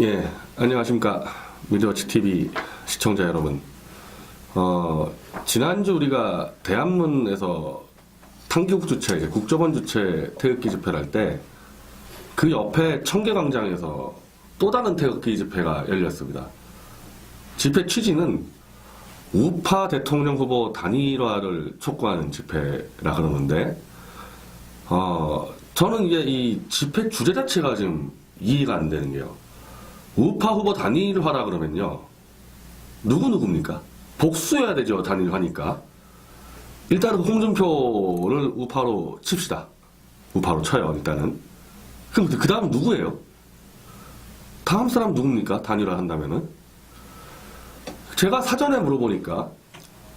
예, 안녕하십니까. 미디어워치 TV 시청자 여러분. 지난주 우리가 대한문에서 탕기국 주최, 국정원 주최 태극기 집회를 할 때 그 옆에 청계광장에서 또 다른 태극기 집회가 열렸습니다. 집회 취지는 우파 대통령 후보 단일화를 촉구하는 집회라 그러는데, 저는 이게 이 집회 주제 자체가 지금 이해가 안 되는 게요. 우파 후보 단일화라 그러면요. 누구입니까? 복수해야 되죠, 단일화니까. 일단은 홍준표를 우파로 칩시다. 우파로 쳐요, 일단은. 그럼 그 다음 누구예요? 다음 사람 누굽니까? 단일화 한다면은? 제가 사전에 물어보니까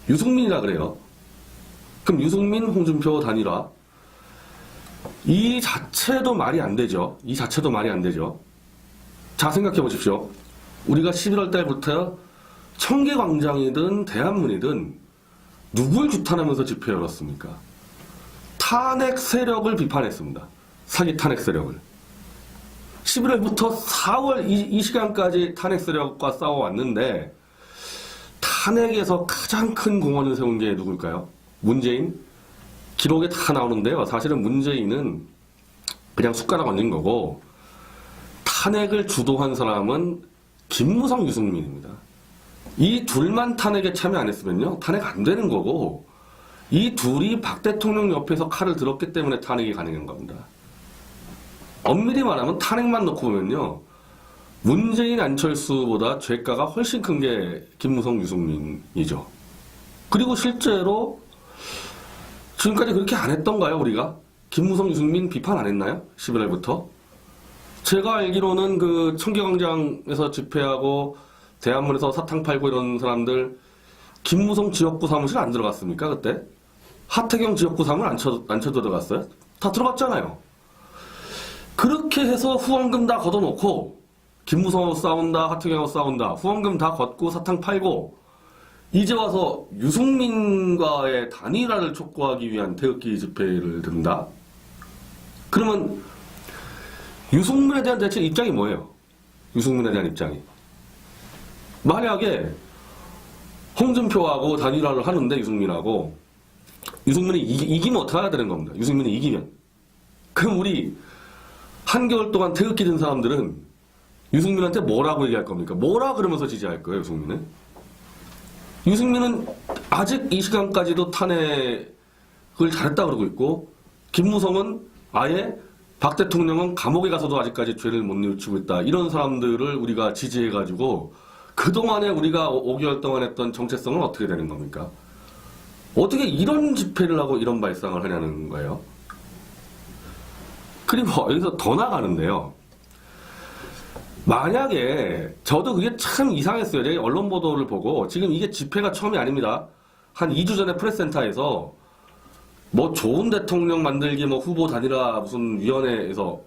유승민이라 그래요. 그럼 유승민, 홍준표 단일화. 이 자체도 말이 안 되죠. 이 자체도 말이 안 되죠. 자, 생각해 보십시오. 우리가 11월 달부터 청계광장이든 대한문이든 누굴 규탄하면서 집회 열었습니까? 탄핵 세력을 비판했습니다. 사기 탄핵 세력을. 11월부터 4월 이 시간까지 탄핵 세력과 싸워왔는데 탄핵에서 가장 큰 공헌을 세운 게 누굴까요? 문재인? 기록에 다 나오는데요. 사실은 문재인은 그냥 숟가락 얹은 거고 탄핵을 주도한 사람은 김무성, 유승민입니다. 이 둘만 탄핵에 참여 안 했으면요. 탄핵 안 되는 거고 이 둘이 박 대통령 옆에서 칼을 들었기 때문에 탄핵이 가능한 겁니다. 엄밀히 말하면 탄핵만 놓고 보면요. 문재인, 안철수보다 죄가가 훨씬 큰 게 김무성, 유승민이죠. 그리고 실제로 지금까지 그렇게 안 했던가요, 우리가? 김무성, 유승민 비판 안 했나요? 11월부터? 제가 알기로는 그 청계광장에서 집회하고 대한문에서 사탕 팔고 이런 사람들 김무성 지역구 사무실 안 들어갔습니까, 그때? 하태경 지역구 사무실 안 쳐 들어갔어요? 다 들어갔잖아요. 그렇게 해서 후원금 다 걷어놓고 김무성하고 싸운다, 하태경하고 싸운다, 후원금 다 걷고 사탕 팔고 이제 와서 유승민과의 단일화를 촉구하기 위한 태극기 집회를 든다? 그러면 유승민에 대한 대체 입장이 뭐예요? 유승민에 대한 입장이. 만약에 홍준표하고 단일화를 하는데 유승민이 이기면 어떻게 해야 되는 겁니다. 유승민이 이기면. 그럼 우리 한겨울 동안 태극기 든 사람들은 유승민한테 뭐라고 얘기할 겁니까? 뭐라 그러면서 지지할 거예요, 유승민은? 유승민은 아직 이 시간까지도 탄핵을 잘했다 그러고 있고 김무성은 아예 박 대통령은 감옥에 가서도 아직까지 죄를 못 뉘우치고 있다. 이런 사람들을 우리가 지지해가지고 그동안에 우리가 5개월 동안 했던 정체성은 어떻게 되는 겁니까? 어떻게 이런 집회를 하고 이런 발상을 하냐는 거예요. 그리고 여기서 더 나가는데요. 만약에 저도 그게 참 이상했어요. 제가 언론 보도를 보고 지금 이게 집회가 처음이 아닙니다. 한 2주 전에 프레스센터에서 뭐 좋은 대통령 만들기 뭐 후보 단일화 무슨 위원회에서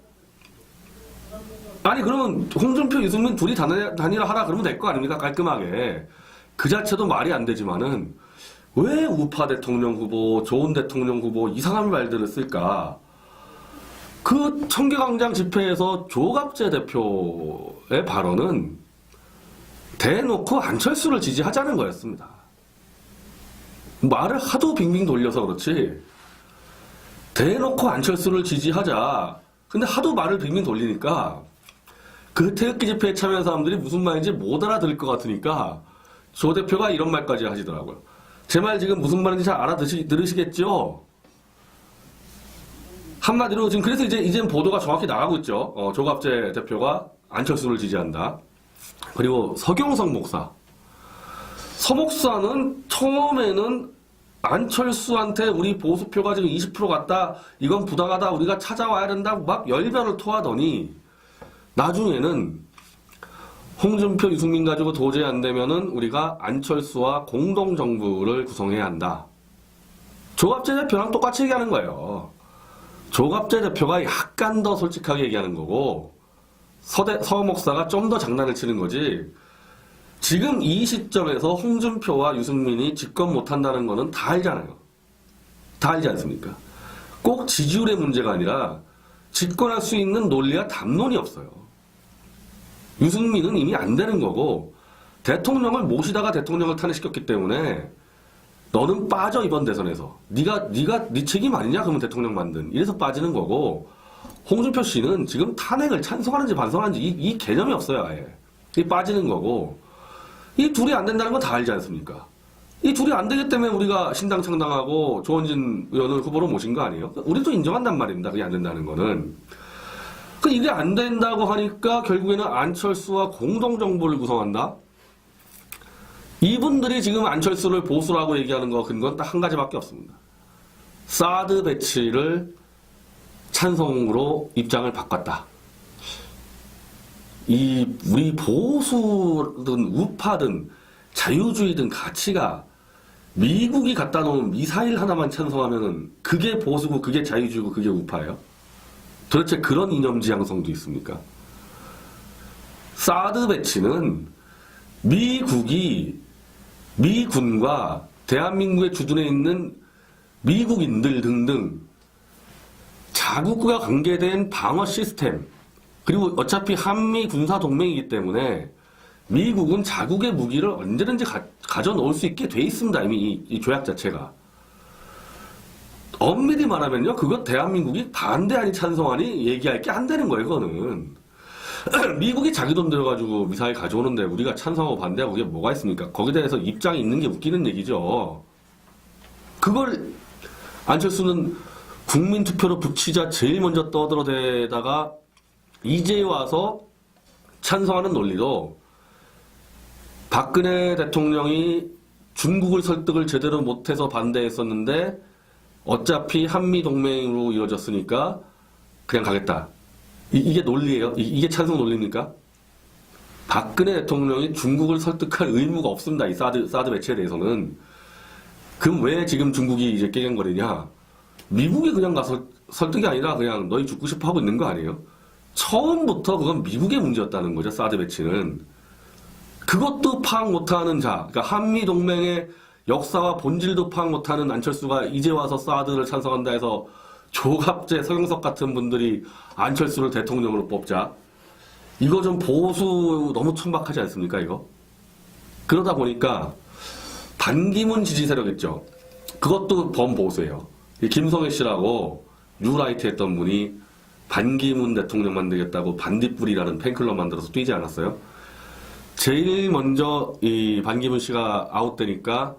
아니 그러면 홍준표, 유승민 둘이 단일화 하라 그러면 될 거 아닙니까? 깔끔하게. 그 자체도 말이 안 되지만은 왜 우파 대통령 후보, 좋은 대통령 후보 이상한 말들을 쓸까? 그 청계광장 집회에서 조갑재 대표의 발언은 대놓고 안철수를 지지하자는 거였습니다. 말을 하도 빙빙 돌려서 그렇지 대놓고 안철수를 지지하자. 근데 하도 말을 빙빙 돌리니까 그 태극기 집회에 참여한 사람들이 무슨 말인지 못 알아들을 것 같으니까 조 대표가 이런 말까지 하시더라고요. 제 말 지금 무슨 말인지 잘 알아들으시겠죠? 한마디로 지금 그래서 이제는 보도가 정확히 나가고 있죠. 조갑재 대표가 안철수를 지지한다. 그리고 서경석 목사. 서 목사는 처음에는 안철수한테 우리 보수표가 지금 20% 갔다. 이건 부당하다. 우리가 찾아와야 된다고 막 열변을 토하더니 나중에는 홍준표, 유승민 가지고 도저히 안 되면은 우리가 안철수와 공동정부를 구성해야 한다. 조갑재 대표랑 똑같이 얘기하는 거예요. 조갑재 대표가 약간 더 솔직하게 얘기하는 거고 서 목사가 좀 더 장난을 치는 거지. 지금 이 시점에서 홍준표와 유승민이 집권 못한다는 거는 다 알잖아요. 다 알지 않습니까? 꼭 지지율의 문제가 아니라 집권할 수 있는 논리와 담론이 없어요. 유승민은 이미 안 되는 거고 대통령을 모시다가 대통령을 탄핵시켰기 때문에 너는 빠져 이번 대선에서 네 책임 아니냐 그러면 대통령 만든 이래서 빠지는 거고 홍준표 씨는 지금 탄핵을 찬성하는지 반성하는지 이 개념이 없어요 아예 이 빠지는 거고 이 둘이 안 된다는 건 다 알지 않습니까? 이 둘이 안 되기 때문에 우리가 신당 창당하고 조원진 의원을 후보로 모신 거 아니에요? 우리도 인정한단 말입니다. 그게 안 된다는 거는. 이게 안 된다고 하니까 결국에는 안철수와 공동정부를 구성한다? 이분들이 지금 안철수를 보수라고 얘기하는 거 근거는 딱 한 가지밖에 없습니다. 사드 배치를 찬성으로 입장을 바꿨다. 우리 보수든 우파든 자유주의든 가치가 미국이 갖다 놓은 미사일 하나만 찬성하면은 그게 보수고 그게 자유주의고 그게 우파예요? 도대체 그런 이념 지향성도 있습니까? 사드 배치는 미군과 대한민국의 주둔에 있는 미국인들 등등 자국과 관계된 방어 시스템 그리고 어차피 한미 군사 동맹이기 때문에 미국은 자국의 무기를 언제든지 가져 놓을 수 있게 돼 있습니다. 이미 이 조약 자체가. 엄밀히 말하면요. 그거 대한민국이 반대하니 찬성하니 얘기할 게 안 되는 거예요. 그거는. 미국이 자기 돈 들여가지고 미사일 가져오는데 우리가 찬성하고 반대하고 그게 뭐가 있습니까? 거기에 대해서 입장이 있는 게 웃기는 얘기죠. 그걸 안철수는 국민투표로 붙이자 제일 먼저 떠들어대다가 이제 와서 찬성하는 논리도 박근혜 대통령이 중국을 설득을 제대로 못해서 반대했었는데 어차피 한미동맹으로 이루어졌으니까 그냥 가겠다. 이게 논리예요? 이게 찬성 논리입니까? 박근혜 대통령이 중국을 설득할 의무가 없습니다. 이 사드 배치에 대해서는. 그럼 왜 지금 중국이 이제 깨갱거리냐? 미국이 그냥 가서 설득이 아니라 그냥 너희 죽고 싶어 하고 있는 거 아니에요? 처음부터 그건 미국의 문제였다는 거죠. 사드 배치는. 그것도 파악 못하는 자, 그러니까 한미동맹의 역사와 본질도 파악 못하는 안철수가 이제 와서 사드를 찬성한다 해서 조갑재, 서경석 같은 분들이 안철수를 대통령으로 뽑자. 이거 좀 보수 너무 천박하지 않습니까, 이거? 그러다 보니까 반기문 지지 세력 있죠. 그것도 범보수예요. 김성애 씨라고 뉴라이트 했던 분이 반기문 대통령 만들겠다고 반딧불이라는 팬클럽 만들어서 뛰지 않았어요? 제일 먼저 이 반기문 씨가 아웃되니까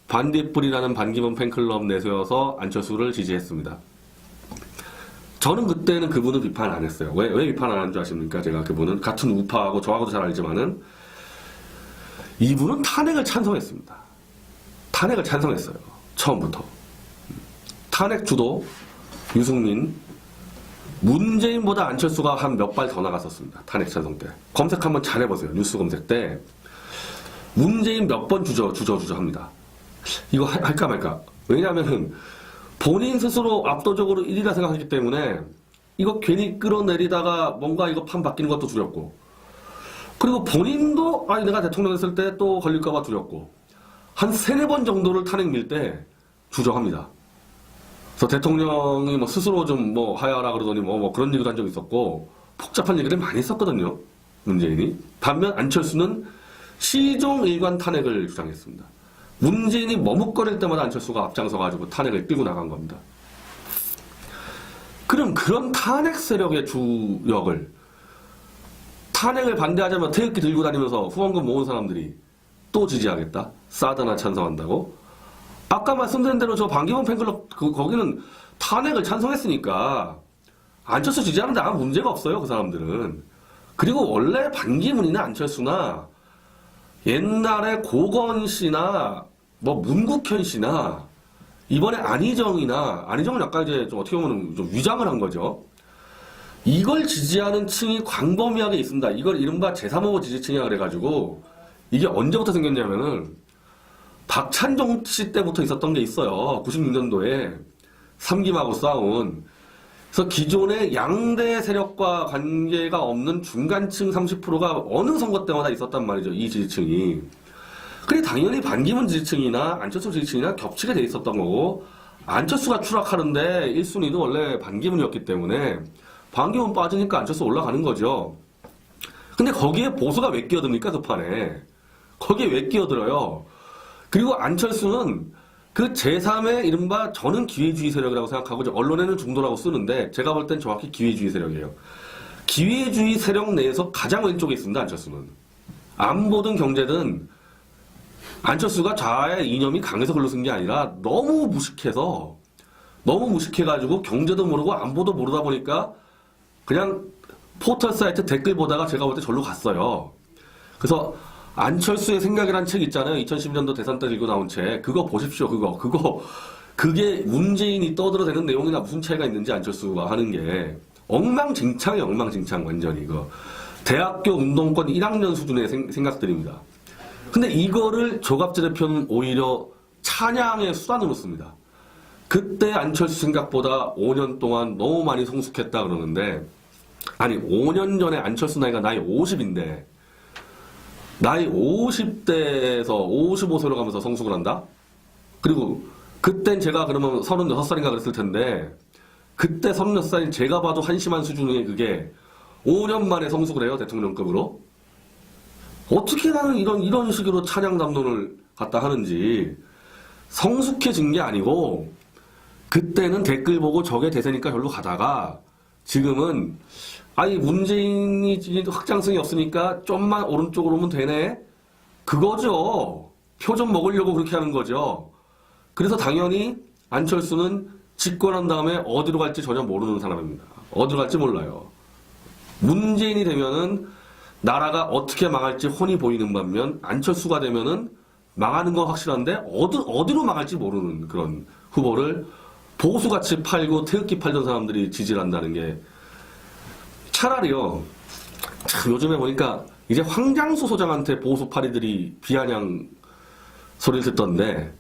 반딧불이라는 반기문 팬클럽 내세워서 안철수를 지지했습니다. 저는 그때는 그분을 비판 안 했어요. 왜 비판 안 한 줄 아십니까? 제가 그분은 같은 우파하고 저하고도 잘 알지만은 이분은 탄핵을 찬성했습니다. 탄핵을 찬성했어요. 처음부터. 탄핵 주도 유승민 문재인보다 안철수가 한 몇 발 더 나갔었습니다. 탄핵 찬성 때. 검색 한번 잘 해보세요. 뉴스 검색 때. 문재인 몇 번 주저 합니다. 이거 할까 말까. 왜냐하면 본인 스스로 압도적으로 1위라 생각하기 때문에 이거 괜히 끌어내리다가 뭔가 이거 판 바뀌는 것도 두렵고 그리고 본인도 아니 내가 대통령 했을 때 또 걸릴까봐 두렵고 한 3-4번 정도를 탄핵 밀 때 주저합니다. 그래서 대통령이 뭐 스스로 좀 뭐 하야라 그러더니 뭐 그런 얘기도 한 적이 있었고 복잡한 얘기를 많이 했었거든요. 문재인이. 반면 안철수는 시종 일관 탄핵을 주장했습니다. 문재인이 머뭇거릴 때마다 안철수가 앞장서가지고 탄핵을 끌고 나간 겁니다. 그럼 그런 탄핵 세력의 주역을 탄핵을 반대하자면 태극기 들고 다니면서 후원금 모은 사람들이 또 지지하겠다? 사드나 찬성한다고? 아까 말씀드린 대로 저 반기문 팬클럽 거기는 탄핵을 찬성했으니까 안철수 지지하는데 아무 문제가 없어요. 그 사람들은. 그리고 원래 반기문이나 안철수나 옛날에 고건 씨나 뭐 문국현 씨나 이번에 안희정은 약간 이제 좀 어떻게 보면 좀 위장을 한 거죠. 이걸 지지하는 층이 광범위하게 있습니다. 이걸 이른바 제3호고 지지층이라 그래가지고 이게 언제부터 생겼냐면은 박찬종 씨 때부터 있었던 게 있어요. 96년도에 삼김하고 싸운. 그래서 기존의 양대 세력과 관계가 없는 중간층 30%가 어느 선거 때마다 있었단 말이죠. 이 지지층이. 그래 당연히 반기문 지지층이나 안철수 지지층이나 겹치게 돼 있었던 거고 안철수가 추락하는데 1순위도 원래 반기문이었기 때문에 반기문 빠지니까 안철수 올라가는 거죠. 근데 거기에 보수가 왜 끼어듭니까, 그 판에? 거기에 왜 끼어들어요? 그리고 안철수는 그 제3의 이른바 저는 기회주의 세력이라고 생각하고 이제 언론에는 중도라고 쓰는데 제가 볼 땐 정확히 기회주의 세력이에요. 기회주의 세력 내에서 가장 왼쪽에 있습니다, 안철수는. 안보든 경제든 안철수가 좌의 이념이 강해서 글로 쓴 게 아니라 너무 무식해가지고 경제도 모르고 안보도 모르다 보니까 그냥 포털 사이트 댓글 보다가 제가 볼 때 절로 갔어요. 그래서 안철수의 생각이란 책 있잖아요. 2012년도 대선 때 읽고 나온 책. 그거 보십시오. 그게 문재인이 떠들어대는 내용이나 무슨 차이가 있는지 안철수가 하는 게 엉망진창이에요. 엉망진창 완전히. 대학교 운동권 1학년 수준의 생각들입니다. 근데 이거를 조갑재 대표는 오히려 찬양의 수단으로 씁니다. 그때 안철수 생각보다 5년 동안 너무 많이 성숙했다 그러는데 아니 5년 전에 안철수 나이가 나이 50인데 나이 50대에서 55세로 가면서 성숙을 한다? 그리고 그땐 제가 그러면 36살인가 그랬을 텐데 그때 36살인 제가 봐도 한심한 수준의 그게 5년 만에 성숙을 해요, 대통령급으로. 어떻게 나는 이런 식으로 찬양 담론을 갖다 하는지. 성숙해진 게 아니고 그때는 댓글 보고 저게 대세니까 별로 가다가 지금은 아니 문재인이 확장성이 없으니까 좀만 오른쪽으로 오면 되네? 그거죠. 표 좀 먹으려고 그렇게 하는 거죠. 그래서 당연히 안철수는 집권한 다음에 어디로 갈지 전혀 모르는 사람입니다. 어디로 갈지 몰라요. 문재인이 되면은 나라가 어떻게 망할지 훤히 보이는 반면 안철수가 되면은 망하는 건 확실한데 어디로 망할지 모르는 그런 후보를 보수같이 팔고 태극기 팔던 사람들이 지지를 한다는 게 차라리요. 참 요즘에 보니까 이제 황장수 소장한테 보수 파리들이 비아냥 소리를 듣던데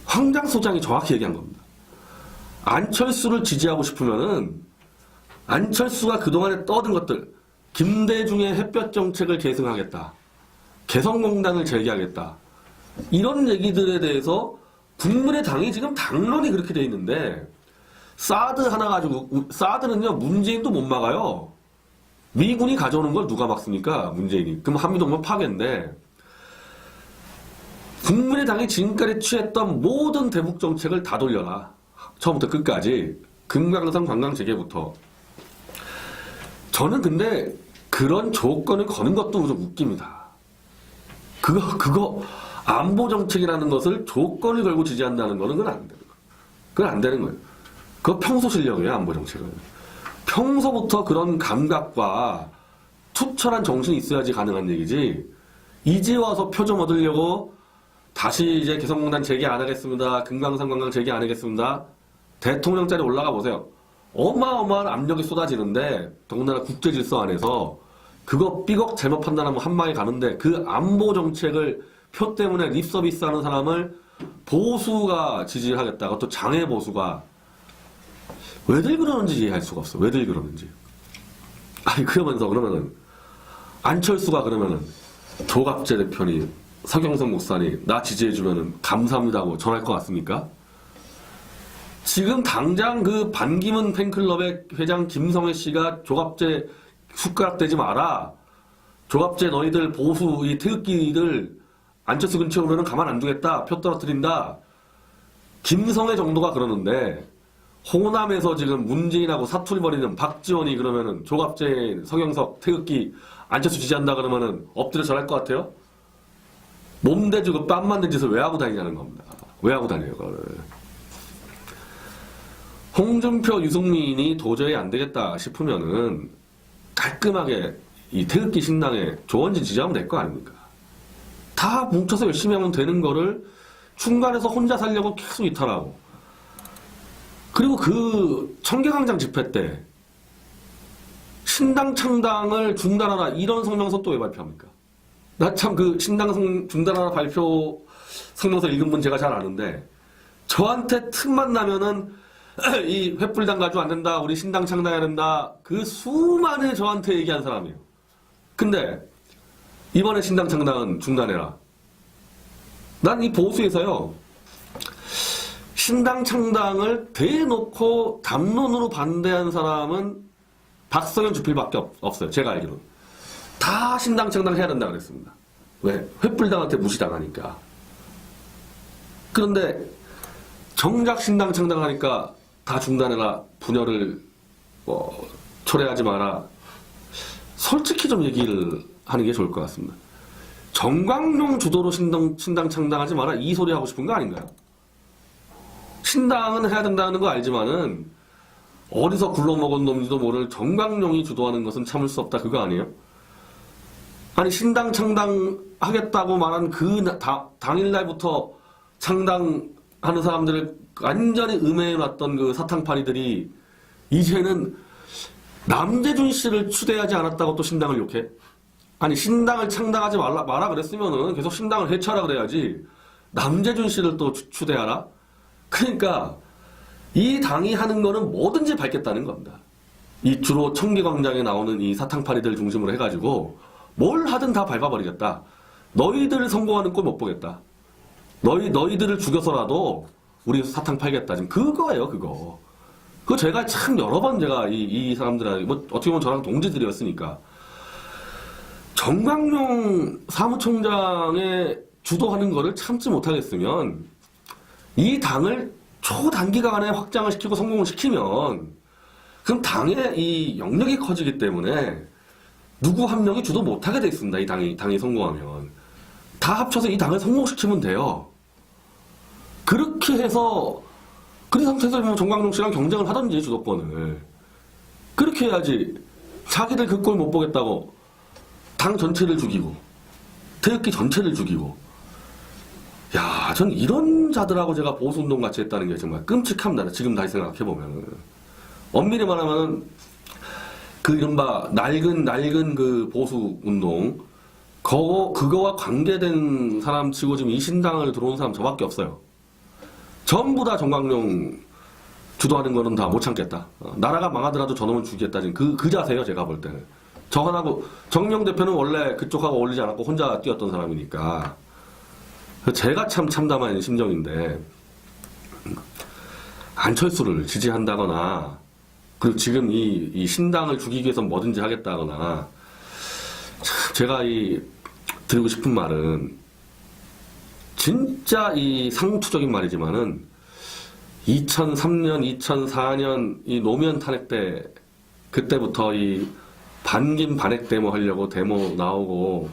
황장수 소장이 정확히 얘기한 겁니다. 안철수를 지지하고 싶으면은 안철수가 그동안에 떠든 것들 김대중의 햇볕 정책을 계승하겠다. 개성공단을 재개하겠다. 이런 얘기들에 대해서 국민의당이 지금 당론이 그렇게 돼 있는데 사드 하나 가지고 사드는요 문재인도 못 막아요. 미군이 가져오는 걸 누가 막습니까? 문재인이. 그럼 한미동맹 파괴인데 국민의당이 지금까지 취했던 모든 대북 정책을 다 돌려라. 처음부터 끝까지 금강산 관광 재개부터. 저는 근데 그런 조건을 거는 것도 좀 웃깁니다. 그거 안보 정책이라는 것을 조건을 걸고 지지한다는 거는 그건 안 되는 거예요. 그건 안 되는 거예요. 그거 평소 실력이에요, 안보 정책은. 평소부터 그런 감각과 투철한 정신이 있어야지 가능한 얘기지. 이제 와서 표 좀 얻으려고 다시 이제 개성공단 재개 안 하겠습니다. 금강산 관광 재개 안 하겠습니다. 대통령 자리 올라가 보세요. 어마어마한 압력이 쏟아지는데 더군다나 국제질서 안에서 그거 삐걱 잘못 판단하면 한 방에 가는데 그 안보 정책을 표 때문에 립서비스하는 사람을 보수가 지지를 하겠다. 그것도 장애 보수가 왜들 그러는지 이해할 수가 없어. 왜들 그러는지. 아니 그러면은 안철수가 그러면은 조갑재 대표니 서경석 목사니 나 지지해주면은 감사합니다 하고 전할 것 같습니까? 지금 당장 그 반기문 팬클럽의 회장 김성애 씨가 조갑재 숟가락 대지 마라. 조갑재 너희들 보수 이 태극기들 안철수 근처에 오면은 가만 안 두겠다. 표 떨어뜨린다. 김성애 정도가 그러는데 호남에서 지금 문재인하고 사투리 벌이는 박지원이 그러면은 조갑재 서경석 태극기 안철수 지지한다 그러면은 엎드려 절할 것 같아요? 몸대주고 뺨 맞는 짓을 왜 하고 다니냐는 겁니다. 왜 하고 다녀요, 그거를. 홍준표, 유승민이 도저히 안 되겠다 싶으면은 깔끔하게 이 태극기 신당에 조원진 지지하면 될 거 아닙니까? 다 뭉쳐서 열심히 하면 되는 거를 중간에서 혼자 살려고 계속 이탈하고. 그리고 그 청계광장 집회 때 신당 창당을 중단하라 이런 성명서 또 왜 발표합니까? 나 참 그 신당 중단하라 발표 성명서 읽은 분 제가 잘 아는데 저한테 틈만 나면은 이 횃불당 가지고 안 된다. 우리 신당 창당해야 된다. 그 수많은 저한테 얘기한 사람이에요. 근데 이번에 신당 창당은 중단해라. 난 이 보수에서요. 신당 창당을 대놓고 담론으로 반대한 사람은 박성현 주필밖에 없어요. 제가 알기로는. 다 신당 창당해야 된다 그랬습니다. 왜? 횃불당한테 무시당하니까. 그런데 정작 신당 창당하니까 다 중단해라, 분열을 초래하지 마라. 솔직히 좀 얘기를 하는 게 좋을 것 같습니다. 정광용 주도로 신당 창당하지 마라, 이 소리 하고 싶은 거 아닌가요? 신당은 해야 된다는 거 알지만은 어디서 굴러먹은 놈인지도 모를 정광용이 주도하는 것은 참을 수 없다, 그거 아니에요? 아니, 신당 창당하겠다고 말한 그 당일날부터 창당하는 사람들을 완전히 음해해놨던 그 사탕파리들이 이제는 남재준 씨를 추대하지 않았다고 또 신당을 욕해? 아니, 신당을 창당하지 마라 그랬으면은 계속 신당을 해체하라 그래야지 남재준 씨를 또 추대하라? 그러니까 이 당이 하는 거는 뭐든지 밟겠다는 겁니다. 이 주로 청계광장에 나오는 이 사탕파리들 중심으로 해가지고 뭘 하든 다 밟아버리겠다. 너희들 성공하는 꼴 못 보겠다. 너희들을 죽여서라도 우리 사탕 팔겠다. 지금 그거예요, 그거. 그거 제가 참 여러 번 제가 이 사람들한테, 뭐 어떻게 보면 저랑 동지들이었으니까. 정광용 사무총장의 주도하는 거를 참지 못하겠으면 이 당을 초단기간에 확장을 시키고 성공을 시키면 그럼 당의 이 영역이 커지기 때문에 누구 한 명이 주도 못하게 돼 있습니다. 이 당이 성공하면. 다 합쳐서 이 당을 성공시키면 돼요. 그렇게 해서 그 상태에서 뭐 정광용 씨랑 경쟁을 하던지 주도권을. 그렇게 해야지. 자기들 그 꼴 못 보겠다고 당 전체를 죽이고 태극기 전체를 죽이고. 야, 전 이런 자들하고 제가 보수운동 같이 했다는 게 정말 끔찍합니다. 지금 다시 생각해보면. 엄밀히 말하면 그 이른바 낡은 그 보수운동 그거와 관계된 사람 치고 지금 이 신당을 들어온 사람 저밖에 없어요. 전부 다 정광용 주도하는 거는 다 못 참겠다. 나라가 망하더라도 저놈은 죽이겠다. 지금 그 자세예요, 제가 볼 때는. 저하고 정명 대표는 원래 그쪽하고 어울리지 않았고 혼자 뛰었던 사람이니까. 제가 참 참담한 심정인데, 안철수를 지지한다거나, 그리고 지금 이 신당을 죽이기 위해서 뭐든지 하겠다거나, 참 제가 드리고 싶은 말은, 진짜 이 상투적인 말이지만은, 2003년, 2004년 이 노무현 탄핵 때, 그때부터 이 반김 반핵 데모 하려고 데모 나오고,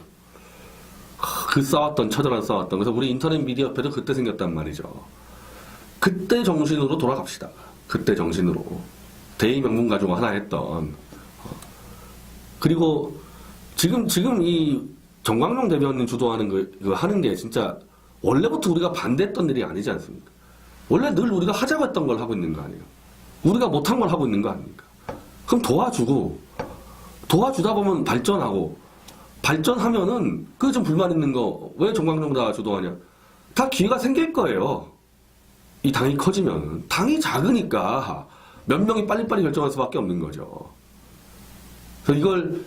그 처절한 싸웠던. 그래서 우리 인터넷 미디어 협회도 그때 생겼단 말이죠. 그때 정신으로 돌아갑시다. 그때 정신으로. 대의 명분 가지고 하나 했던. 그리고 지금 이 정광용 대변인 주도하는 그거 하는 게 진짜 원래부터 우리가 반대했던 일이 아니지 않습니까? 원래 늘 우리가 하자고 했던 걸 하고 있는 거 아니에요? 우리가 못한 걸 하고 있는 거 아닙니까? 그럼 도와주다 보면 발전하고, 발전하면은 그 좀 불만 있는 거 왜 정광용 다 주도하냐? 다 기회가 생길 거예요. 이 당이 커지면. 당이 작으니까 몇 명이 빨리빨리 결정할 수밖에 없는 거죠. 그래서 이걸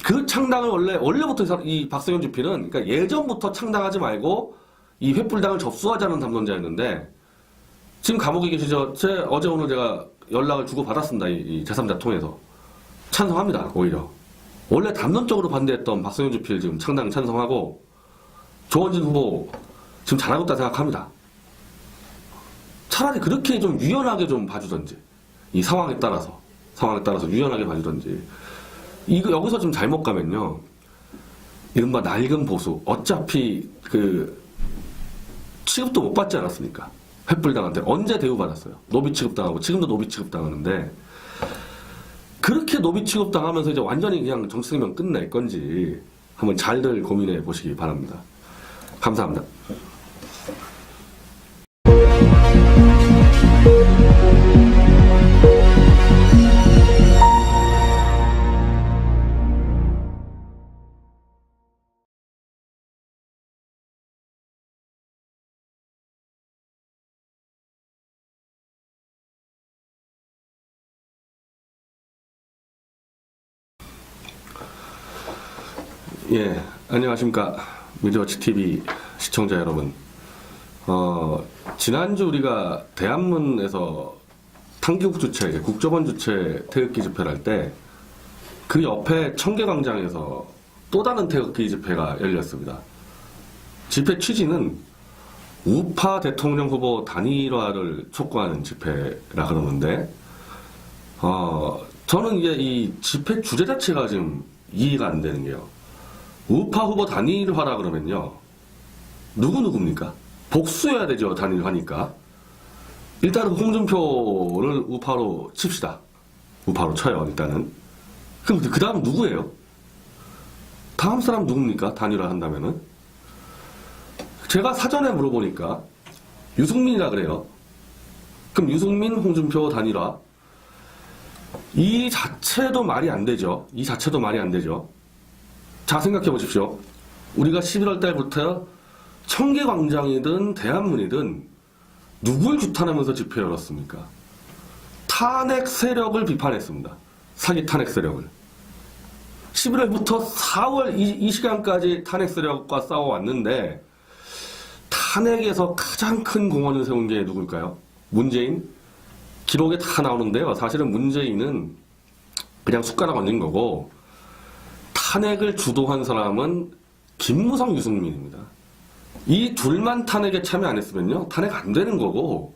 그 창당을 원래부터 이 박성현 주필은 그러니까 예전부터 창당하지 말고 이 횃불당을 접수하자는 담론자였는데, 지금 감옥에 계시죠? 어제 오늘 제가 연락을 주고 받았습니다. 이 제3자 통해서 찬성합니다. 오히려 원래 담론적으로 반대했던 박성현 주필 지금 창당 찬성하고, 조원진 후보 지금 잘하고 있다 생각합니다. 차라리 그렇게 좀 유연하게 좀 봐주던지, 이 상황에 따라서 유연하게 봐주던지. 이거 여기서 좀 잘못 가면요, 이른바 낡은 보수, 어차피 취급도 못 받지 않았습니까? 횃불당한테 언제 대우받았어요? 노비 취급당하고, 지금도 노비 취급당하는데, 그렇게 노비 취급당하면서 이제 완전히 그냥 정치 생명 끝낼 건지 한번 잘들 고민해 보시기 바랍니다. 감사합니다. 예, 안녕하십니까. 미디어워치 TV 시청자 여러분. 지난주 우리가 대한문에서 탕기국 주체, 국정원 주체 태극기 집회를 할 때, 그 옆에 청계광장에서 또 다른 태극기 집회가 열렸습니다. 집회 취지는 우파 대통령 후보 단일화를 촉구하는 집회라 그러는데, 저는 이게 이 집회 주제 자체가 지금 이해가 안 되는 게요. 우파 후보 단일화라 그러면요. 누구입니까? 복수해야 되죠, 단일화니까. 일단은 홍준표를 우파로 칩시다. 우파로 쳐요, 일단은. 그럼 그 다음 누구예요? 다음 사람 누굽니까? 단일화 한다면은? 제가 사전에 물어보니까 유승민이라 그래요. 그럼 유승민, 홍준표 단일화. 이 자체도 말이 안 되죠. 이 자체도 말이 안 되죠. 자, 생각해 보십시오. 우리가 11월 달부터 청계광장이든 대한문이든 누굴 규탄하면서 집회 열었습니까? 탄핵 세력을 비판했습니다. 사기 탄핵 세력을. 11월부터 4월 이 시간까지 탄핵 세력과 싸워왔는데 탄핵에서 가장 큰 공헌을 세운 게 누굴까요? 문재인? 기록에 다 나오는데요. 사실은 문재인은 그냥 숟가락 얹은 거고 탄핵을 주도한 사람은 김무성, 유승민입니다. 이 둘만 탄핵에 참여 안 했으면요. 탄핵 안 되는 거고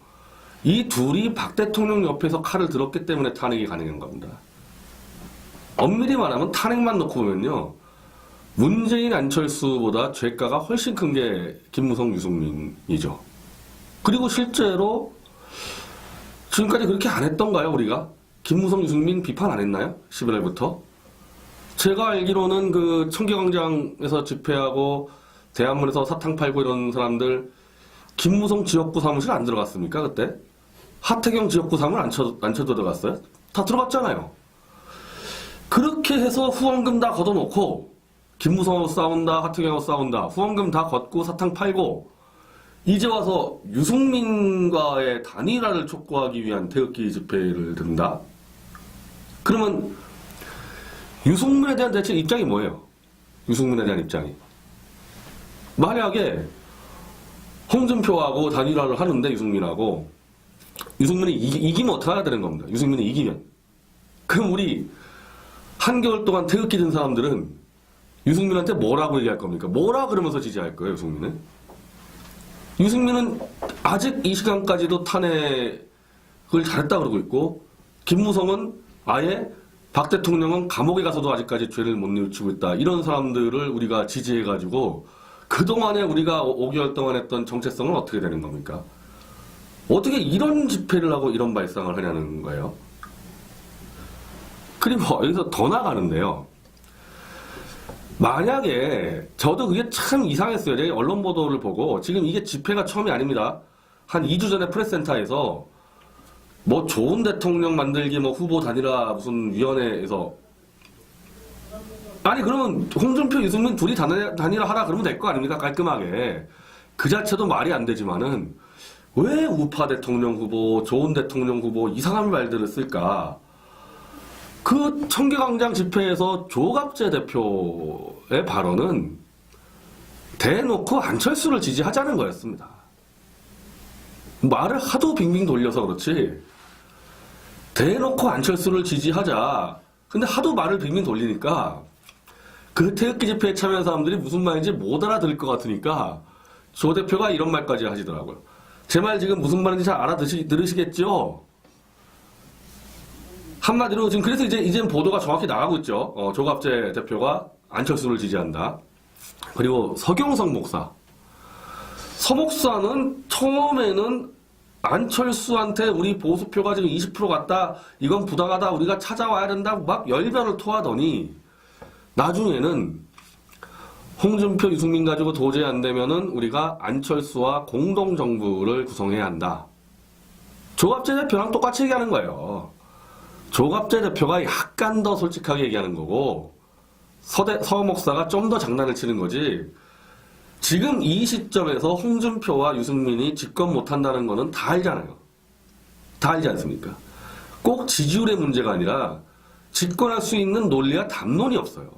이 둘이 박 대통령 옆에서 칼을 들었기 때문에 탄핵이 가능한 겁니다. 엄밀히 말하면 탄핵만 놓고 보면요. 문재인, 안철수보다 죄가가 훨씬 큰 게 김무성, 유승민이죠. 그리고 실제로 지금까지 그렇게 안 했던가요, 우리가? 김무성, 유승민 비판 안 했나요? 11월부터? 제가 알기로는 그 청계광장에서 집회하고 대한문에서 사탕 팔고 이런 사람들 김무성 지역구 사무실 안 들어갔습니까, 그때? 하태경 지역구 사무실 안 쳐 들어갔어요? 다 들어갔잖아요. 그렇게 해서 후원금 다 걷어놓고 김무성하고 싸운다, 하태경하고 싸운다, 후원금 다 걷고 사탕 팔고 이제 와서 유승민과의 단일화를 촉구하기 위한 태극기 집회를 든다? 그러면 유승민에 대한 대체 입장이 뭐예요? 유승민에 대한 입장이. 만약에 홍준표하고 단일화를 하는데 유승민이 이기면 어떻게 해야 되는 겁니다. 유승민이 이기면. 그럼 우리 한겨울 동안 태극기 든 사람들은 유승민한테 뭐라고 얘기할 겁니까? 뭐라 그러면서 지지할 거예요, 유승민은? 유승민은 아직 이 시간까지도 탄핵을 잘했다 그러고 있고 김무성은 아예 박 대통령은 감옥에 가서도 아직까지 죄를 못 뉘우치고 있다. 이런 사람들을 우리가 지지해가지고 그동안에 우리가 5개월 동안 했던 정체성은 어떻게 되는 겁니까? 어떻게 이런 집회를 하고 이런 발상을 하냐는 거예요. 그리고 여기서 더 나가는데요. 만약에 저도 그게 참 이상했어요. 제가 언론 보도를 보고 지금 이게 집회가 처음이 아닙니다. 한 2주 전에 프레스센터에서 뭐 좋은 대통령 만들기 뭐 후보 단일화 무슨 위원회에서 아니 그러면 홍준표, 유승민 둘이 단일화 하라 그러면 될 거 아닙니까? 깔끔하게. 그 자체도 말이 안 되지만은 왜 우파 대통령 후보, 좋은 대통령 후보 이상한 말들을 쓸까? 그 청계광장 집회에서 조갑재 대표의 발언은 대놓고 안철수를 지지하자는 거였습니다. 말을 하도 빙빙 돌려서 그렇지 대놓고 안철수를 지지하자. 근데 하도 말을 빙빙 돌리니까 그 태극기 집회에 참여한 사람들이 무슨 말인지 못 알아들을 것 같으니까 조 대표가 이런 말까지 하시더라고요. 제 말 지금 무슨 말인지 잘 알아들으시겠죠? 한마디로 지금 그래서 이제는 보도가 정확히 나가고 있죠. 조갑재 대표가 안철수를 지지한다. 그리고 서경석 목사. 서 목사는 처음에는 안철수한테 우리 보수표가 지금 20% 갔다. 이건 부당하다. 우리가 찾아와야 된다고 막 열변을 토하더니 나중에는 홍준표, 유승민 가지고 도저히 안 되면은 우리가 안철수와 공동정부를 구성해야 한다. 조갑재 대표랑 똑같이 얘기하는 거예요. 조갑재 대표가 약간 더 솔직하게 얘기하는 거고 서 목사가 좀 더 장난을 치는 거지. 지금 이 시점에서 홍준표와 유승민이 집권 못한다는 거는 다 알잖아요. 다 알지 않습니까? 꼭 지지율의 문제가 아니라 집권할 수 있는 논리와 담론이 없어요.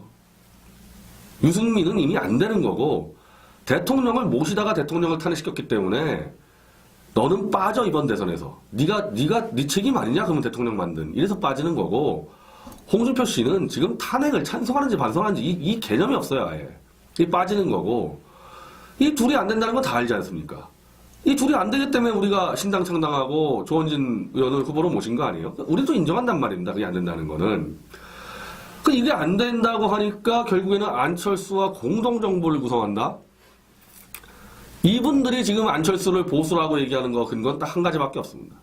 유승민은 이미 안 되는 거고 대통령을 모시다가 대통령을 탄핵시켰기 때문에 너는 빠져 이번 대선에서. 네 책임 아니냐 그러면 대통령 만든. 이래서 빠지는 거고 홍준표 씨는 지금 탄핵을 찬성하는지 반성하는지 이 개념이 없어요, 아예. 이 빠지는 거고. 이 둘이 안 된다는 건 다 알지 않습니까? 이 둘이 안 되기 때문에 우리가 신당 창당하고 조원진 의원을 후보로 모신 거 아니에요? 우리도 인정한단 말입니다. 그게 안 된다는 거는. 이게 안 된다고 하니까 결국에는 안철수와 공동정부를 구성한다? 이분들이 지금 안철수를 보수라고 얘기하는 거 근거는 딱 한 가지밖에 없습니다.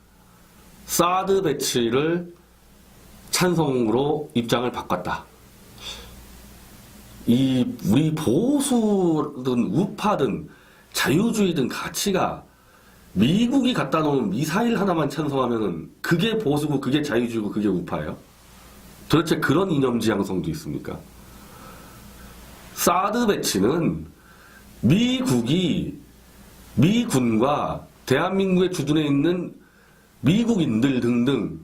사드 배치를 찬성으로 입장을 바꿨다. 우리 보수든 우파든 자유주의든 가치가 미국이 갖다 놓은 미사일 하나만 찬성하면은 그게 보수고 그게 자유주의고 그게 우파예요? 도대체 그런 이념 지향성도 있습니까? 사드 배치는 미군과 대한민국의 주둔에 있는 미국인들 등등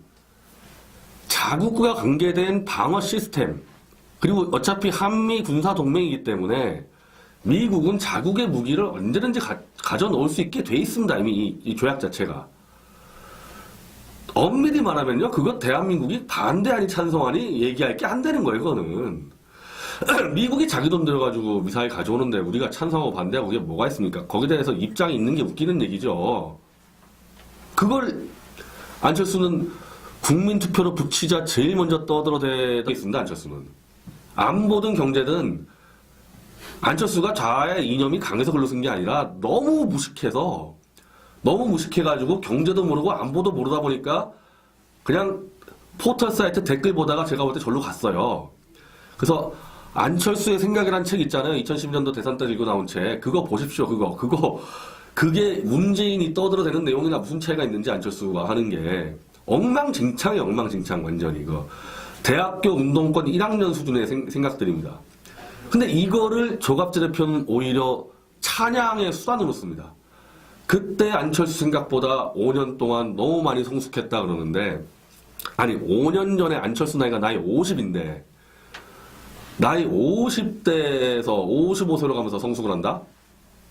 자국과 관계된 방어 시스템, 그리고 어차피 한미 군사 동맹이기 때문에 미국은 자국의 무기를 언제든지 가져 놓을 수 있게 돼 있습니다. 이미 이 조약 자체가. 엄밀히 말하면요, 그거 대한민국이 반대하니 찬성하니 얘기할 게 안 되는 거예요, 그거는. 미국이 자기 돈 들여가지고 미사일 가져오는데 우리가 찬성하고 반대하고 그게 뭐가 있습니까? 거기에 대해서 입장이 있는 게 웃기는 얘기죠. 그걸 안철수는 국민투표로 붙이자 제일 먼저 떠들어대고 있습니다, 안철수는. 안보든 경제든 안철수가 좌의 이념이 강해서 글로 쓴 게 아니라 너무 무식해가지고 경제도 모르고 안보도 모르다 보니까 그냥 포털 사이트 댓글 보다가 제가 볼 때 절로 갔어요. 그래서 안철수의 생각이란 책 있잖아요. 2012년도 대선 때 읽고 나온 책. 그거 보십시오. 그게 문재인이 떠들어대는 내용이나 무슨 차이가 있는지 안철수가 하는 게 엉망진창이에요. 엉망진창 완전히. 대학교 운동권 1학년 수준의 생각들입니다. 근데 이거를 조갑재 대표는 오히려 찬양의 수단으로 씁니다. 그때 안철수 생각보다 5년 동안 너무 많이 성숙했다 그러는데, 아니 5년 전에 안철수 나이가 나이 50인데 나이 50대에서 55세로 가면서 성숙을 한다?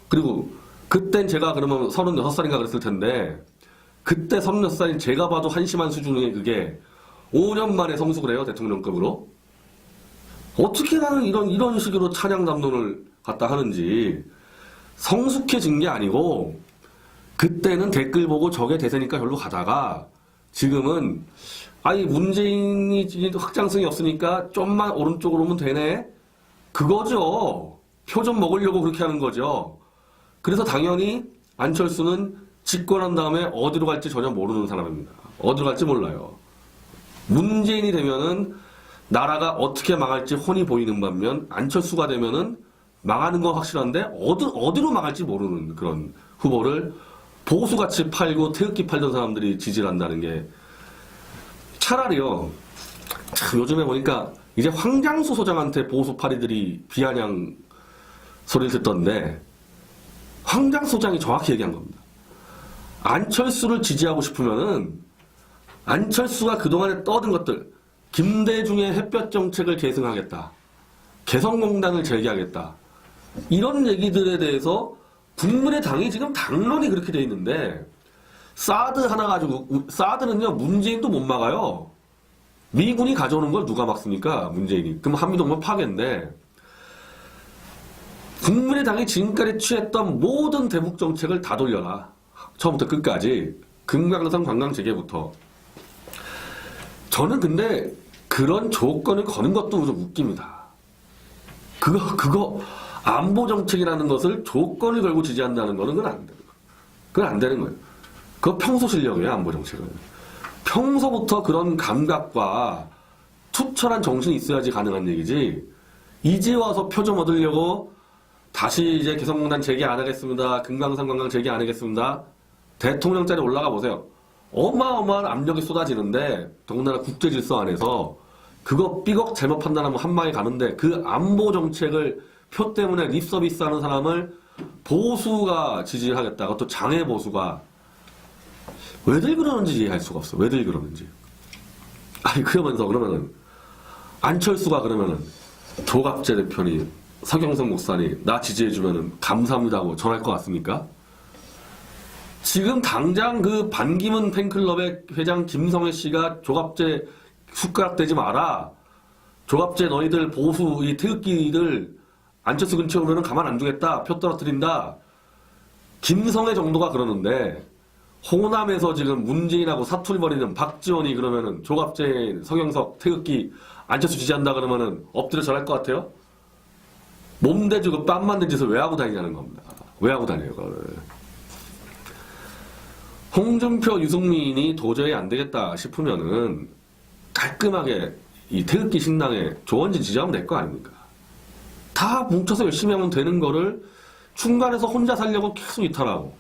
그리고 그땐 제가 그러면 36살인가 그랬을 텐데 그때 36살인 제가 봐도 한심한 수준의 그게 5년 만에 성숙을 해요, 대통령급으로. 어떻게 나는 이런 식으로 찬양 담론을 갖다 하는지. 성숙해진 게 아니고 그때는 댓글 보고 저게 대세니까 절로 가다가 지금은 문재인이 확장성이 없으니까 좀만 오른쪽으로 오면 되네? 그거죠. 표 좀 먹으려고 그렇게 하는 거죠. 그래서 당연히 안철수는 집권한 다음에 어디로 갈지 전혀 모르는 사람입니다. 어디로 갈지 몰라요. 문재인이 되면은 나라가 어떻게 망할지 훤히 보이는 반면 안철수가 되면은 망하는 건 확실한데 어디로 망할지 모르는 그런 후보를 보수같이 팔고 태극기 팔던 사람들이 지지를 한다는 게 차라리요. 참 요즘에 보니까 이제 황장수 소장한테 보수파리들이 비아냥 소리를 듣던데 황장수 소장이 정확히 얘기한 겁니다. 안철수를 지지하고 싶으면은 안철수가 그동안에 떠든 것들, 김대중의 햇볕 정책을 계승하겠다, 개성공단을 재개하겠다, 이런 얘기들에 대해서 국민의당이 지금 당론이 그렇게 돼 있는데 사드 하나 가지고, 사드는요 문재인도 못 막아요. 미군이 가져오는 걸 누가 막습니까? 문재인이. 그럼 한미동맹 파괴인데 국민의당이 지금까지 취했던 모든 대북 정책을 다 돌려라. 처음부터 끝까지. 금강산 관광 재개부터. 저는 근데 그런 조건을 거는 것도 좀 웃깁니다. 그거 안보 정책이라는 것을 조건을 걸고 지지한다는 거는 그건 안 되는 거예요. 그건 안 되는 거예요. 그거 평소 실력이에요, 안보 정책은. 평소부터 그런 감각과 투철한 정신이 있어야지 가능한 얘기지. 이제 와서 표 좀 얻으려고 다시 이제 개성공단 재개 안 하겠습니다. 금강산 관광 재개 안 하겠습니다. 대통령 자리에 올라가 보세요. 어마어마한 압력이 쏟아지는데 더군다나 국제질서 안에서 그거 삐걱 잘못 판단하면 한 방에 가는데 그 안보 정책을 표 때문에 립서비스하는 사람을 보수가 지지하겠다. 그것도 장애 보수가. 왜들 그러는지 이해할 수가 없어. 왜들 그러는지. 그러면은 안철수가 그러면은 조갑재 대표니 서경석 목사니 나 지지해주면은 감사합니다 하고 전할 것 같습니까? 지금 당장 그 반기문 팬클럽의 회장 김성애 씨가 조갑재 숟가락 대지 마라. 조갑제 너희들 보수 이 태극기들 안철수 근처에 오면은 가만 안 두겠다. 표 떨어뜨린다. 김성애 정도가 그러는데 호남에서 지금 문재인하고 사투리 벌이는 박지원이 그러면은 조갑제 성형석 태극기 안철수 지지한다 그러면은 엎드려 절할 것 같아요? 몸대주고 뺨 맞는 짓을 왜 하고 다니냐는 겁니다. 왜 하고 다녀요, 그거를. 홍준표, 유승민이 도저히 안 되겠다 싶으면은 깔끔하게 이 태극기 신당에 조원진 지지하면 될 거 아닙니까? 다 뭉쳐서 열심히 하면 되는 거를 중간에서 혼자 살려고 계속 이탈하고.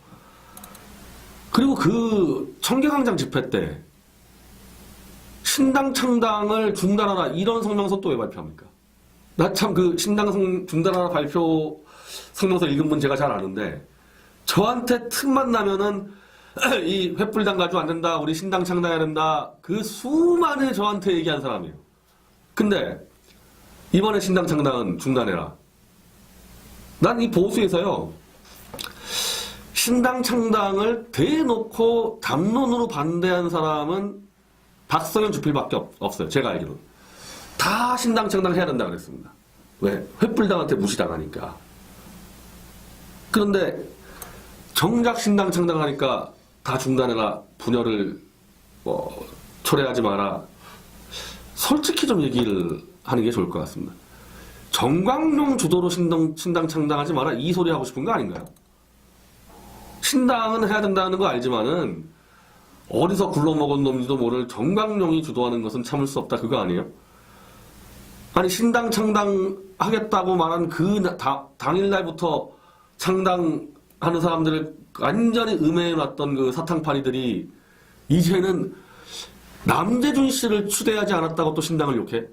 그리고 그 청계광장 집회 때 신당 창당을 중단하라 이런 성명서 또 왜 발표합니까? 나 참 그 신당 중단하라 발표 성명서 읽은 분 제가 잘 아는데 저한테 틈만 나면은 이 횃불당 가지고 안 된다. 우리 신당 창당해야 된다. 그 수많은 저한테 얘기한 사람이에요. 근데 이번에 신당 창당은 중단해라. 난 이 보수에서요. 신당 창당을 대놓고 담론으로 반대한 사람은 박성현 주필밖에 없어요. 제가 알기로는. 다 신당 창당해야 된다 그랬습니다. 왜? 횃불당한테 무시당하니까. 그런데 정작 신당 창당하니까 다 중단해라. 분열을 초래하지 마라. 솔직히 좀 얘기를 하는 게 좋을 것 같습니다. 정광용 주도로 신당 창당하지 마라. 이 소리 하고 싶은 거 아닌가요? 신당은 해야 된다는 거 알지만은 어디서 굴러먹은 놈인지도 모를 정광용이 주도하는 것은 참을 수 없다. 그거 아니에요? 아니 신당 창당하겠다고 말한 그 당일날부터 창당하는 사람들을 완전히 음해해놨던 그 사탕파리들이 이제는 남재준 씨를 추대하지 않았다고 또 신당을 욕해?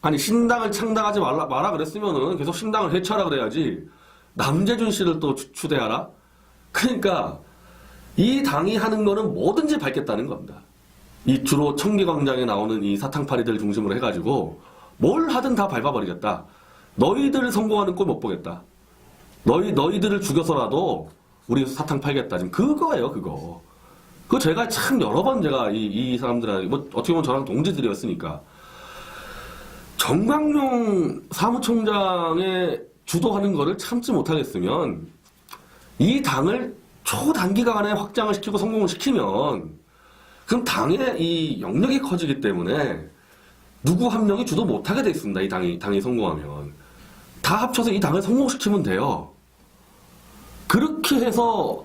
아니 신당을 창당하지 마라 그랬으면은 계속 신당을 해체하라 그래야지 남재준 씨를 또 추대하라? 그러니까 이 당이 하는 거는 뭐든지 밟겠다는 겁니다. 이 주로 청계광장에 나오는 이 사탕파리들 중심으로 해가지고 뭘 하든 다 밟아버리겠다. 너희들 성공하는 꼴 못 보겠다. 너희들을 죽여서라도 우리 사탕 팔겠다. 지금 그거예요, 그거. 그거 제가 참 여러 번 제가 이 사람들한테, 뭐, 어떻게 보면 저랑 동지들이었으니까. 정광용 사무총장의 주도하는 거를 참지 못하겠으면 이 당을 초단기간에 확장을 시키고 성공을 시키면 그럼 당의 이 영역이 커지기 때문에 누구 한 명이 주도 못하게 돼 있습니다. 이 당이 성공하면. 다 합쳐서 이 당을 성공시키면 돼요. 그렇게 해서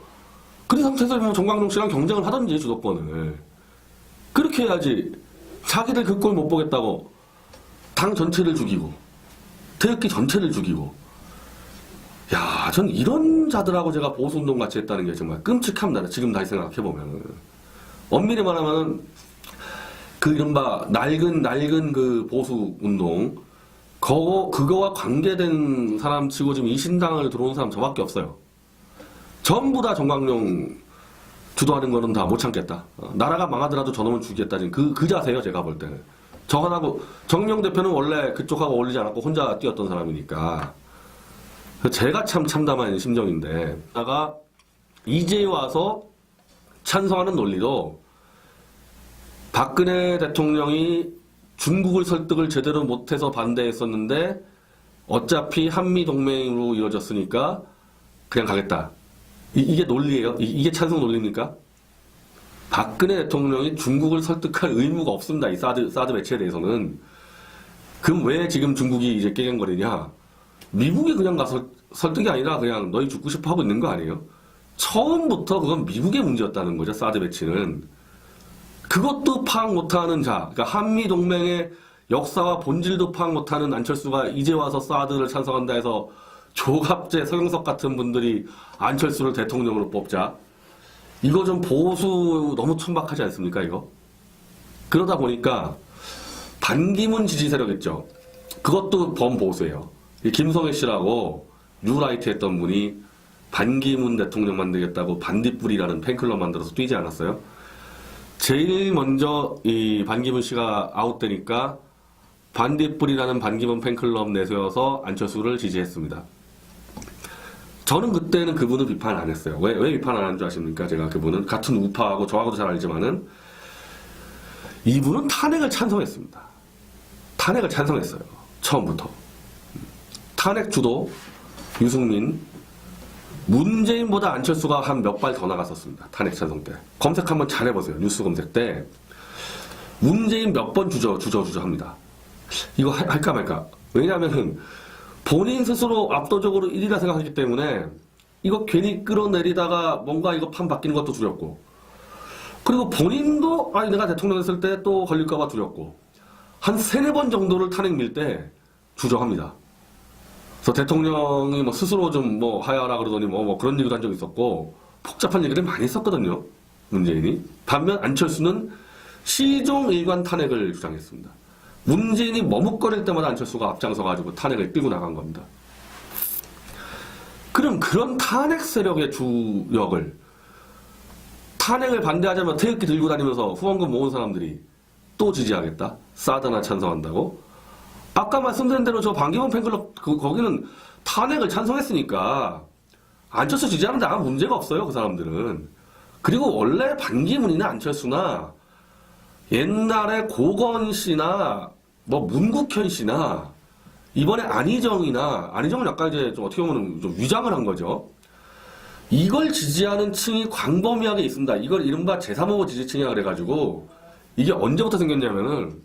그 상태에서 정광용 씨랑 경쟁을 하든지 주도권을 그렇게 해야지. 자기들 그 꼴 못 보겠다고 당 전체를 죽이고 태극기 전체를 죽이고. 야, 전 이런 자들하고 제가 보수운동 같이 했다는 게 정말 끔찍합니다. 지금 다시 생각해보면. 엄밀히 말하면 그 이른바 낡은 그 보수운동 그거와 관계된 사람 치고 지금 이 신당을 들어온 사람 저밖에 없어요. 전부 다 정광용 주도하는 거는 다 못 참겠다. 나라가 망하더라도 저놈은 죽이겠다. 지금 그 자세예요, 제가 볼 때는. 저하고 정명 대표는 원래 그쪽하고 어울리지 않았고 혼자 뛰었던 사람이니까. 제가 참 참담한 심정인데, 나가 이제 와서 찬성하는 논리도 박근혜 대통령이 중국을 설득을 제대로 못해서 반대했었는데 어차피 한미동맹으로 이루어졌으니까 그냥 가겠다. 이게 논리예요? 이게 찬성 논리입니까? 박근혜 대통령이 중국을 설득할 의무가 없습니다. 이 사드 배치에 대해서는. 그럼 왜 지금 중국이 이제 깨갱거리냐? 미국이 그냥 가서 설득이 아니라 그냥 너희 죽고 싶어 하고 있는 거 아니에요? 처음부터 그건 미국의 문제였다는 거죠. 사드 배치는. 그것도 파악 못하는 자, 그러니까 한미동맹의 역사와 본질도 파악 못하는 안철수가 이제 와서 사드를 찬성한다 해서 조갑제, 서경석 같은 분들이 안철수를 대통령으로 뽑자. 이거 좀 보수 너무 천박하지 않습니까, 이거? 그러다 보니까 반기문 지지 세력 있죠. 그것도 범보수예요. 김성애 씨라고 뉴라이트 했던 분이 반기문 대통령 만들겠다고 반딧불이라는 팬클럽 만들어서 뛰지 않았어요? 제일 먼저 이 반기문 씨가 아웃되니까 반딧불이라는 반기문 팬클럽 내세워서 안철수를 지지했습니다. 저는 그때는 그분을 비판 안 했어요. 왜 비판 안 한 줄 아십니까? 제가 그분은 같은 우파하고 저하고도 잘 알지만은 이분은 탄핵을 찬성했습니다. 탄핵을 찬성했어요. 처음부터. 탄핵 주도 유승민, 문재인보다 안철수가 한 몇 발 더 나갔었습니다. 탄핵 찬성 때. 검색 한번 잘 해보세요. 뉴스 검색 때. 문재인 몇 번 주저 합니다. 이거 할까 말까. 왜냐하면 본인 스스로 압도적으로 1위라 생각하기 때문에 이거 괜히 끌어내리다가 뭔가 이거 판 바뀌는 것도 두렵고, 그리고 본인도 아니 내가 대통령 했을 때 또 걸릴까봐 두렵고, 한 3-4번 정도를 탄핵 밀 때 주저합니다. 그래서 대통령이 뭐 스스로 좀 뭐 하야라 그러더니 뭐 그런 얘기도 한 적이 있었고, 복잡한 얘기를 많이 했었거든요, 문재인이. 반면 안철수는 시종 일관 탄핵을 주장했습니다. 문재인이 머뭇거릴 때마다 안철수가 앞장서가지고 탄핵을 끌고 나간 겁니다. 그럼 그런 탄핵 세력의 주역을, 탄핵을 반대하자면 태극기 들고 다니면서 후원금 모은 사람들이 또 지지하겠다? 사드나 찬성한다고? 아까 말씀드린 대로 저 반기문 팬클럽 거기는 탄핵을 찬성했으니까 안철수 지지하는데 아무 문제가 없어요, 그 사람들은. 그리고 원래 반기문이나 안철수나 옛날에 고건 씨나 뭐 문국현 씨나 이번에 안희정은 약간 이제 좀 어떻게 보면 좀 위장을 한 거죠. 이걸 지지하는 층이 광범위하게 있습니다. 이걸 이른바 제3호고 지지층이라 그래가지고, 이게 언제부터 생겼냐면은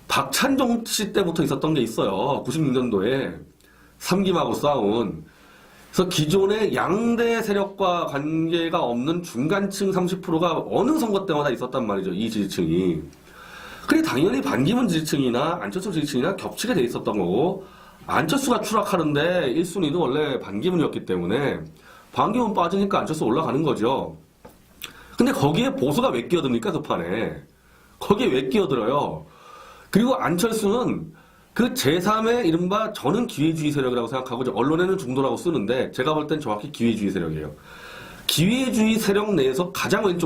박찬종 씨 때부터 있었던 게 있어요. 96년도에 삼김하고 싸운. 그래서 기존의 양대 세력과 관계가 없는 중간층 30%가 어느 선거 때마다 있었단 말이죠, 이 지지층이. 그게 당연히 반기문 지지층이나 안철수 지지층이나 겹치게 돼 있었던 거고, 안철수가 추락하는데 1순위도 원래 반기문이었기 때문에 반기문 빠지니까 안철수 올라가는 거죠. 근데 거기에 보수가 왜 끼어듭니까, 그 판에. 거기에 왜 끼어들어요? 그리고 안철수는 그 제3의 이른바 저는 기회주의 세력이라고 생각하고, 언론에는 중도라고 쓰는데 제가 볼 땐 정확히 기회주의 세력이에요. 기회주의 세력 내에서 가장 왼쪽